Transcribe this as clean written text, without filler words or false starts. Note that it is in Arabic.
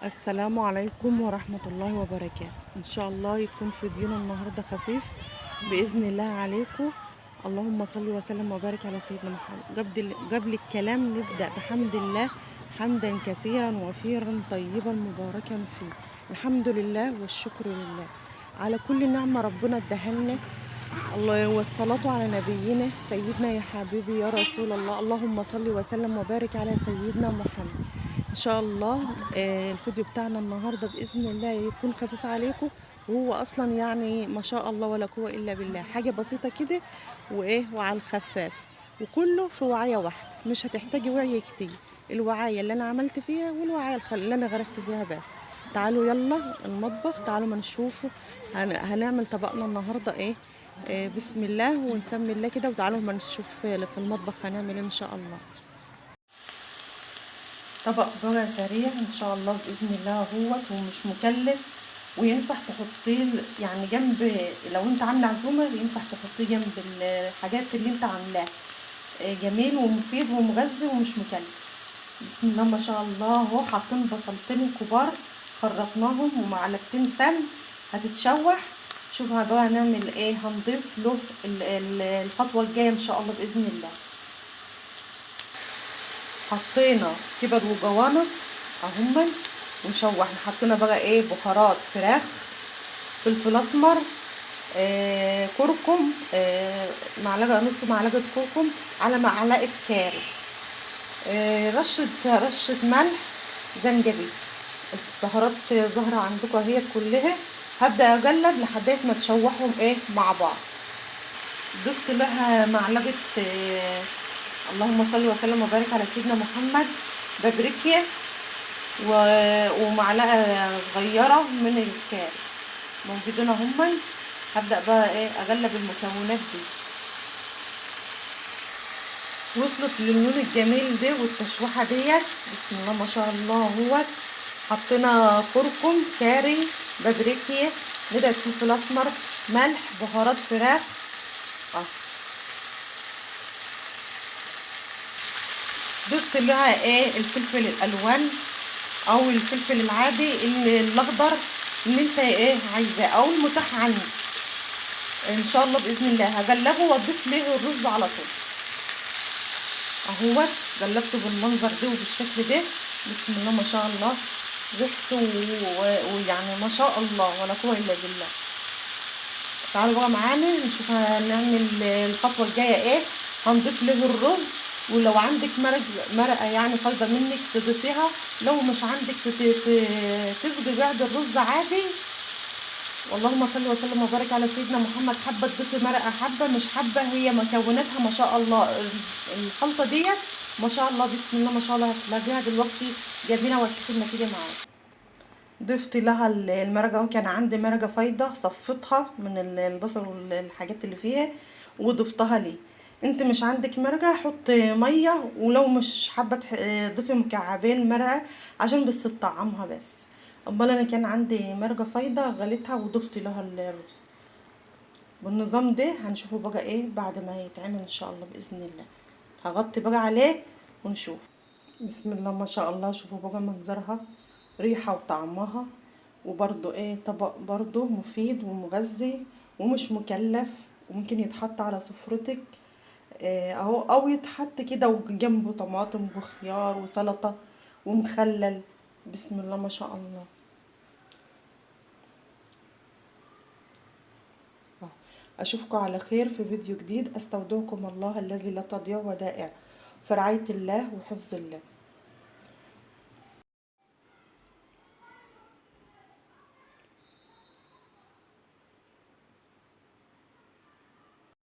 السلام عليكم ورحمة الله وبركاته. إن شاء الله يكون في دينا النهاردة خفيف بإذن الله عليكم. اللهم صل وسلم وبارك على سيدنا محمد. قبل الكلام نبدأ بحمد الله حمدا كثيرا وفيرا طيبا مباركا فيه. الحمد لله والشكر لله على كل نعمة ربنا اداها لنا. الله والصلاة على نبينا سيدنا يا حبيبي يا رسول الله. اللهم صل وسلم وبارك على سيدنا محمد. ان شاء الله الفيديو بتاعنا النهارده باذن الله يكون خفيف عليكم، وهو اصلا يعني ما شاء الله ولا قوه الا بالله، حاجه بسيطه كده وعلى الخفاف، وكله في وعيه واحده، مش هتحتاجي وعي كتير. الوعايه اللي انا عملت فيها والوعايه اللي انا غرفت فيها بس. تعالوا يلا المطبخ، تعالوا ما نشوفوا هنعمل طبقنا النهارده بسم الله ونسمي الله كده، وتعالوا ما نشوف في المطبخ هنعمل ان شاء الله. طبق ذرة سريع ان شاء الله باذن الله اهوت، ومش مكلف، وينفع تحطيه يعني جنب، لو انت عامله عزومه ينفع تحطيه جنب الحاجات اللي انت عاملاها. جميل ومفيد ومغذي ومش مكلف. بسم الله ما شاء الله. اهو حاطين بصلتين كبار خرطناهم ومعلقتين سمن هتتشوح. شوف بقى هنعمل ايه، هنضيف له الخطوه الجايه ان شاء الله باذن الله. حطينا كبد وجوانص اهما ونشوحنا. حطينا بقى بهارات فراخ، فلفل اسمر، كركم، معلقه نص معلقه كركم على معلقه كاري، رشه ملح، زنجبيل. البهارات ظاهره عندكم اهي كلها. هبدا اقلب لحد ما تشوحهم مع بعض. ضفت لها معلقه اللهم صل وسلم وبارك على سيدنا محمد بابريكا، ومعلقه صغيره من الكاري موجودين هما. هبدا بقى اقلب المكونات دي. وصلت للون الجميل ده والتشويحه ديت بسم الله ما شاء الله. اهوت حطينا كركم، كاري، بابريكا، ندى فلفل اسمر، ملح، بهارات فراخ. ضفت لها الفلفل الالوان او الفلفل العادي الاخضر اللي انت عايزاه او المتاح عندك ان شاء الله باذن الله. هقلبه واضيف له الرز على طول. اهوت قلبته بالمنظر ده وبالشكل ده بسم الله ما شاء الله. ريحته ويعني ما شاء الله ولا قوه الا بالله. تعالوا بقى معانا نشوف هنعمل الخطوه الجايه هنضيف له الرز. ولو عندك مرقه يعني فايضه منك تضيفيها، لو مش عندك تسقي بعد الرز عادي. اللهم صل وسلم وبارك على سيدنا محمد. حابه تضيفي مرقه حبه، مش حابه، هي مكوناتها ما شاء الله. الخلطه ديت ما شاء الله بسم الله ما شاء الله هتلاقيها دلوقتي جميله وهتشوفي النتيجه معايا. ضفت لها المرقه اهو، كان عندي مرقه فايضه صفتها من البصل والحاجات اللي فيها وضفتها ليه. انت مش عندك مرقه حط ميه، ولو مش حابه ضيفي مكعبين مرقه عشان بس تطعمها بس. امال انا كان عندي مرقه فايضه غليتها وضفت لها الرز. بالنظام ده هنشوفه بقى بعد ما يتعمل ان شاء الله باذن الله. هغطي بقى عليه ونشوف. بسم الله ما شاء الله. شوفوا بقى منظرها، ريحه وطعمها، وبرضو طبق برضو مفيد ومغذي ومش مكلف، وممكن يتحط على سفرتك اهو، او يتحط كده وجنبه طماطم وخيار وسلطه ومخلل. بسم الله ما شاء الله. اشوفكم على خير في فيديو جديد. استودعكم الله الذي لا تضيع ودائع في رعاية الله وحفظ الله.